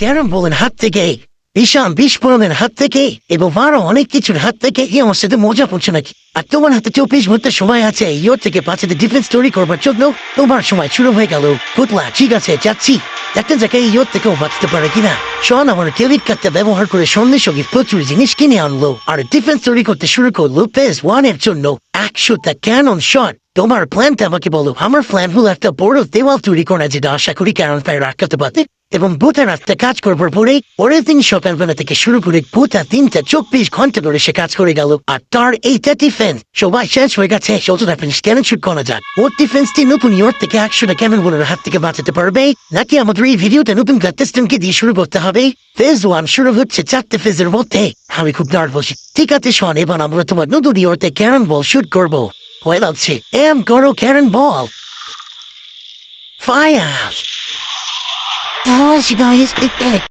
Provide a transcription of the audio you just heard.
Carrom বলের হাত থেকে, বিশাল বিস্ফোরণের হাত থেকে এবং আরো অনেক কিছুর হাত থেকে আমার সাথে মজা পড়ছে নাকি? আর তোমার হাতে 24 ঘন্টা সময় আছে ইয়োর থেকে বাঁচাতে ডিফেন্স তৈরি করবার জন্য। তোমার সময় শুরু হয়ে গেল। পুতলা ঠিক আছে, যাচ্ছি। একটা জায়গায় ইয়োর থেকেও বাঁচতে পারে কিনা। শোন, আমার ক্রেডিট কার্ডটা ব্যবহার করে সঙ্গে সঙ্গে প্রচুর জিনিস কিনে আনলো আর ডিফেন্স তৈরি করতে শুরু করলো ফেজ 1 এর জন্য 100টা ক্যানন শট। তোমার প্ল্যানটা আমাকে বলো। আমার প্ল্যান হলো একটা বড় দেওয়াল তৈরি করা, যেটা আশা করি ক্যানন ফায়ার আটকাতে পারবে। এবং ভূতের রাস্তা কাজ করবার পরেই পরের দিন সকালবেলা থেকে শুরু করে ভূতা 3টা 24 ঘন্টা ধরে সে কাজ করে গেল। আর তার এইটা ডিফেন্স সবাই শেষ হয়ে গেছে। ক্যানন শুট করা যাক। ওর ডিফেন্সটি নতুন ইয়র্ক থেকে 100টা ক্যানন বোনের হাত থেকে বাঁচাতে পারবে নাকি আমাদের এই ভিডিওটা নতুন কন্টেস্টেন্টকে দিয়ে শুরু করতে হবে? ফেজ 1 শুরু হচ্ছে 4টে ফেজের মধ্যে। আমি খুব নার্ভাস। ঠিক আছে শোন, এবার আমরা তোমার নতুন ইয়র্কে ক্যানন বল শুট করবো। হয়ে যাচ্ছে। করো cannon ball. Fire! Oh, she got his big